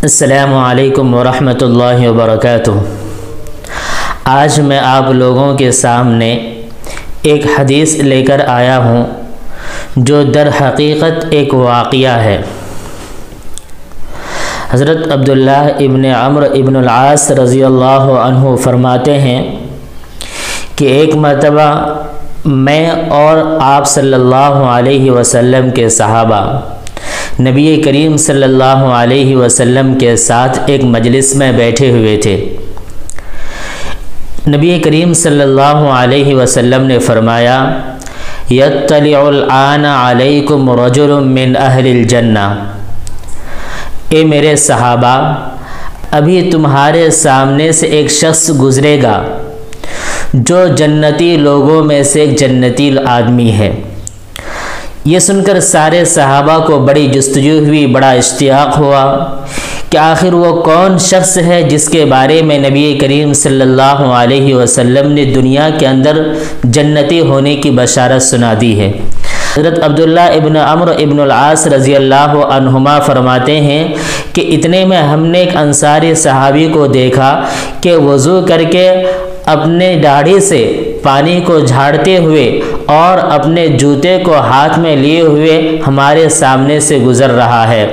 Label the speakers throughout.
Speaker 1: السلام علیکم ورحمۃ اللہ وبرکاتہ۔ آج میں آپ لوگوں کے سامنے ایک حدیث لے کر آیا ہوں جو در حقیقت ایک واقعہ ہے۔ حضرت عبداللہ ابن عمرو ابن العاص رضی اللہ عنہ فرماتے ہیں کہ ایک مرتبہ میں اور آپ صلی اللہ علیہ وسلم کے صحابہ نبی کریم صلی اللہ علیہ وسلم کے ساتھ ایک مجلس میں بیٹھے ہوئے تھے۔ نبی کریم صلی اللہ علیہ وسلم نے فرمایا، یطلع الآن علیکم رجل من اہل الجنہ، اے میرے صحابہ، ابھی تمہارے سامنے سے ایک شخص گزرے گا جو جنتی لوگوں میں سے ایک جنتی آدمی ہے۔ یہ سن کر سارے صحابہ کو بڑی جستجو ہوئی، بڑا اشتیاق ہوا کہ آخر وہ کون شخص ہے جس کے بارے میں نبی کریم صلی اللہ علیہ وسلم نے دنیا کے اندر جنتی ہونے کی بشارت سنا دی ہے۔ حضرت عبداللہ ابن عمرو ابن العاص رضی اللہ عنہما فرماتے ہیں کہ اتنے میں ہم نے ایک انصاری صحابی کو دیکھا کہ وضو کر کے اپنے داڑھی سے پانی کو جھاڑتے ہوئے اور اپنے جوتے کو ہاتھ میں لیے ہوئے ہمارے سامنے سے گزر رہا ہے۔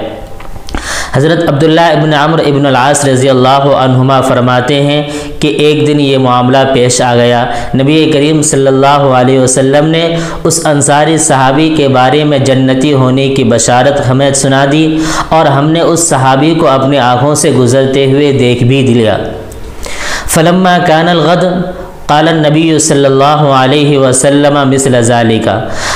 Speaker 1: حضرت عبداللہ ابن عمرو ابن العاص رضی اللہ عنہما فرماتے ہیں کہ ایک دن یہ معاملہ پیش آ گیا۔ نبی کریم صلی اللہ علیہ وسلم نے اس انصاری صحابی کے بارے میں جنتی ہونے کی بشارت ہمیں سنا دی اور ہم نے اس صحابی کو اپنی آنکھوں سے گزرتے ہوئے دیکھ بھی لیا۔ فلما کان الغد قال النبی صلی اللہ علیہ وسلم مثل ذالک۔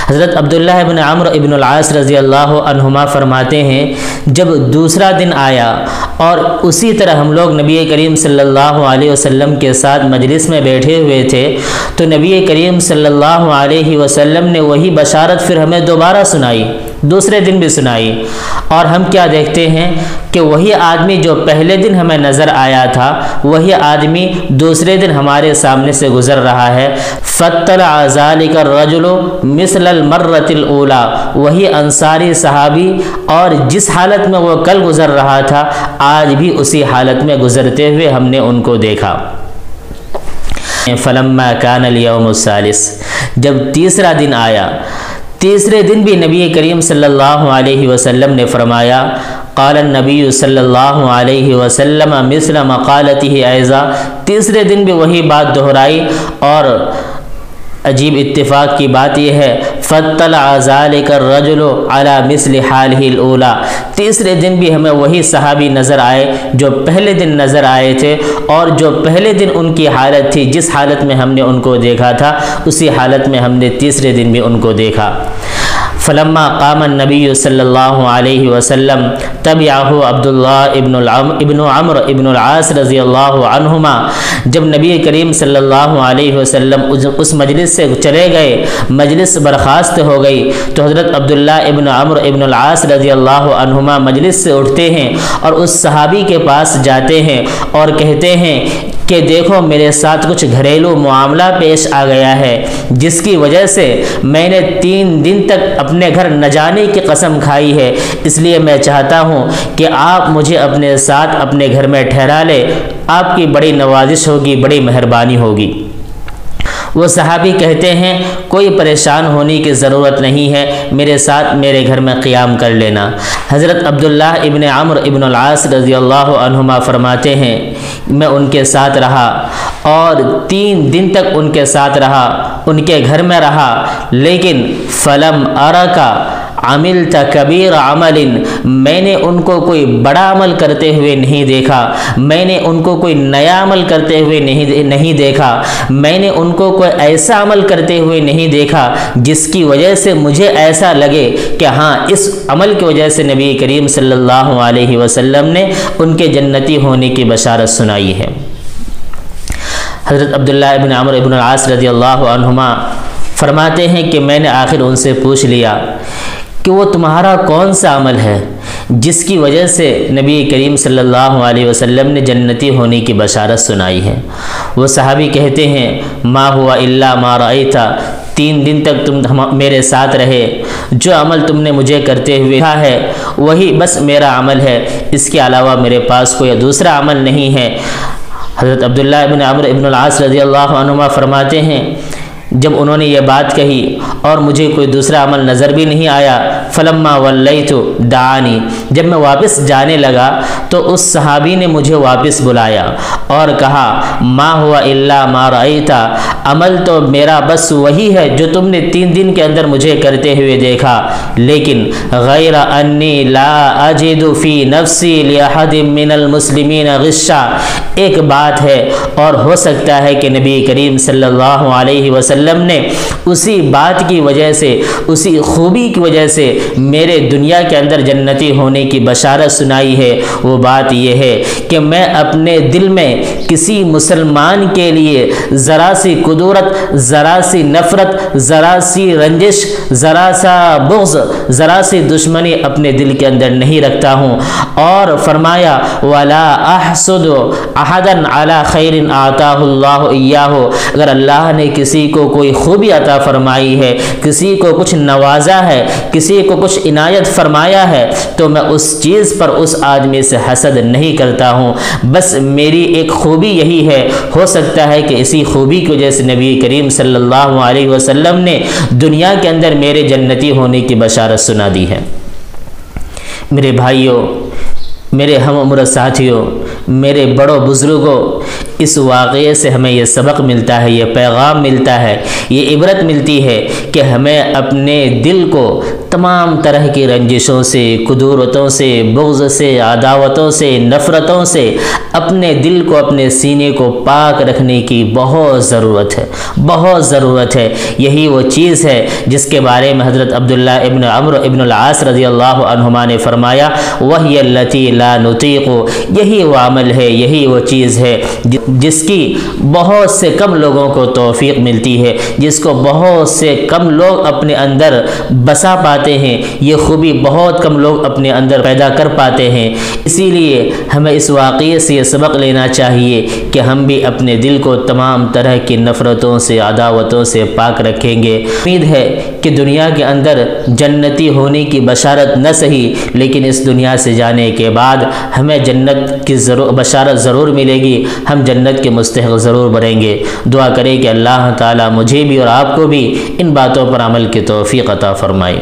Speaker 1: حضرت عبداللہ ابن عمرو ابن العاص رضی اللہ عنہما فرماتے ہیں جب دوسرا دن آیا اور اسی طرح ہم لوگ نبی کریم صلی اللہ علیہ وسلم کے ساتھ مجلس میں بیٹھے ہوئے تھے تو نبی کریم صلی اللہ علیہ وسلم نے وہی بشارت پھر ہمیں دوبارہ سنائی، دوسرے دن بھی سنائی، اور ہم کیا دیکھتے ہیں کہ وہی آدمی جو پہلے دن ہمیں نظر آیا تھا وہی آدمی دوسرے دن ہمارے سامنے سے گزر رہا ہے۔ فطلع ذلك الرجل مثل المرۃ الاولى، وہی انصاری صحابی اور جس حالت میں وہ کل گزر رہا تھا آج بھی اسی حالت میں گزرتے ہوئے ہم نے ان کو دیکھا۔ فلما کان اليوم الثالث، جب تیسرا دن آیا، تیسرے دن بھی نبی کریم صلی اللہ علیہ وسلم نے فرمایا، قال النبی صلی اللہ علیہ وسلم مثل مقالته ایضا، تیسرے دن بھی وہی بات دہرائی، اور عجیب اتفاق کی بات یہ ہے فطلع ذلك الرجل على مثل حاله الاولى، تیسرے دن بھی ہمیں وہی صحابی نظر آئے جو پہلے دن نظر آئے تھے، اور جو پہلے دن ان کی حالت تھی، جس حالت میں ہم نے ان کو دیکھا تھا اسی حالت میں ہم نے تیسرے دن بھی ان کو دیکھا۔ فلما قام النبی صلی اللہ علیہ وسلم تبعہ عبداللہ ابن عمرو ابن العاص رضی اللہ عنہما، جب نبی کریم صلی اللہ علیہ وسلم اس مجلس سے چلے گئے، مجلس برخاست ہو گئی، تو حضرت عبداللہ ابن عمرو ابن العاص رضی اللہ عنہما مجلس سے اٹھتے ہیں اور اس صحابی کے پاس جاتے ہیں اور کہتے ہیں کہ دیکھو میرے ساتھ کچھ گھریلو معاملہ پیش آ گیا ہے جس کی وجہ سے میں نے 3 دن تک اپنے گھر نہ جانے کی قسم کھائی ہے، اس لیے میں چاہتا ہوں کہ آپ مجھے اپنے ساتھ اپنے گھر میں ٹھہرا لیں، آپ کی بڑی نوازش ہوگی، بڑی مہربانی ہوگی۔ وہ صحابی کہتے ہیں کوئی پریشان ہونے کی ضرورت نہیں ہے، میرے ساتھ میرے گھر میں قیام کر لینا۔ حضرت عبداللہ ابن عمرو ابن العاص رضی اللہ عنہما فرماتے ہیں میں ان کے ساتھ رہا اور 3 دن تک ان کے ساتھ رہا، ان کے گھر میں رہا، لیکن فلم ارکا عملت کبیر عمل، میں نے ان کو کوئی بڑا عمل کرتے ہوئے نہیں دیکھا، میں نے ان کو کوئی نیا عمل کرتے ہوئے نہیں دیکھا، میں نے ان کو کوئی ایسا عمل کرتے ہوئے نہیں دیکھا جس کی وجہ سے مجھے ایسا لگے کہ ہاں اس عمل کی وجہ سے نبی کریم صلی اللہ علیہ وسلم نے ان کے جنتی ہونے کی بشارت سنائی ہے۔ حضرت عبداللہ ابن عمرو ابن العاص رضی اللہ عنہما فرماتے ہیں کہ میں نے آخر ان سے پوچھ لیا کہ وہ تمہارا کون سا عمل ہے جس کی وجہ سے نبی کریم صلی اللہ علیہ وسلم نے جنتی ہونے کی بشارت سنائی ہے؟ وہ صحابی کہتے ہیں ما ہوا الا ما رأیت 3 دن تک تم میرے ساتھ رہے، جو عمل تم نے مجھے کرتے ہوئے کہا ہے وہی بس میرا عمل ہے، اس کے علاوہ میرے پاس کوئی دوسرا عمل نہیں ہے۔ حضرت عبداللہ ابن عمرو ابن العاص رضی اللہ عنہما فرماتے ہیں جب انہوں نے یہ بات کہی اور مجھے کوئی دوسرا عمل نظر بھی نہیں آیا، فلما ولیت دعانی، جب میں واپس جانے لگا تو اس صحابی نے مجھے واپس بلایا اور کہا ما ہوا الا ما رأیتا، عمل تو میرا بس وہی ہے جو تم نے 3 دن کے اندر مجھے کرتے ہوئے دیکھا، لیکن غیر انی لا اجد فی نفسی لأحد من المسلمین غشا، ایک بات ہے اور ہو سکتا ہے کہ نبی کریم صلی اللہ علیہ وسلم نے اسی بات کی وجہ سے، اسی خوبی کی وجہ سے میرے دنیا کے اندر جنتی ہونے کی بشارت سنائی ہے۔ وہ بات یہ ہے کہ میں اپنے دل میں کسی مسلمان کے لیے ذرا سی کدورت، ذرا سی نفرت، ذرا سی رنجش، ذرا سا بغض، ذرا سی دشمنی اپنے دل کے اندر نہیں رکھتا ہوں۔ اور فرمایا ولا احسد احدا علی خیر آتاہ اللہ ایاہ، اگر اللہ نے کسی کو کوئی خوبی عطا فرمائی ہے، کسی کو کچھ نوازا ہے، کسی کو کچھ عنایت فرمایا ہے تو میں اس چیز پر اس آدمی سے حسد نہیں کرتا ہوں، بس میری ایک خوبی یہی ہے، ہو سکتا ہے کہ اسی خوبی کی وجہ سے نبی کریم صلی اللہ علیہ وسلم نے دنیا کے اندر میرے جنتی ہونے کی بشارت سنا دی ہے۔ میرے بھائیوں، میرے ہم عمر ساتھیوں، میرے بڑوں بزرگوں، اس واقعے سے ہمیں یہ سبق ملتا ہے، یہ پیغام ملتا ہے، یہ عبرت ملتی ہے کہ ہمیں اپنے دل کو تمام طرح کی رنجشوں سے، کدورتوں سے، بغض سے، عداوتوں سے، نفرتوں سے اپنے دل کو، اپنے سینے کو پاک رکھنے کی بہت ضرورت ہے، بہت ضرورت ہے۔ یہی وہ چیز ہے جس کے بارے میں حضرت عبداللہ ابن عمرو ابن العاص رضی اللہ عنہما نے فرمایا وَهِيَ الَّتِي لَا نُطِيقُ، یہی وہ عمل ہے، یہی وہ چیز ہے جس کی بہت سے کم لوگوں کو توفیق ملتی ہے، جس کو بہت سے کم لوگ اپنے اندر بسا پاتے ہیں، یہ خوبی بہت کم لوگ اپنے اندر پیدا کر پاتے ہیں۔ اسی لیے ہمیں اس واقعے سے یہ سبق لینا چاہیے کہ ہم بھی اپنے دل کو تمام طرح کی نفرتوں سے، عداوتوں سے پاک رکھیں گے۔ امید ہے کہ دنیا کے اندر جنتی ہونے کی بشارت نہ سہی لیکن اس دنیا سے جانے کے بعد ہمیں جنت کی بشارت ضرور ملے گی، ہم جنت کے مستحق ضرور بنیں گے۔ دعا کریں کہ اللہ تعالیٰ مجھے بھی اور آپ کو بھی ان باتوں پر عمل کی توفیق عطا فرمائے۔